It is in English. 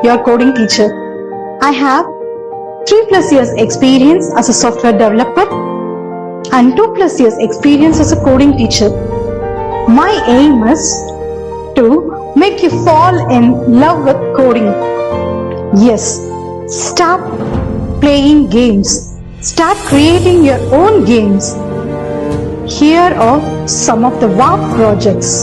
your coding teacher. I have 3+ years experience as a software developer and 2+ years experience as a coding teacher. My aim is to make you fall in love with coding. Yes, start playing games. Start creating your own games. Here are some of the wow projects.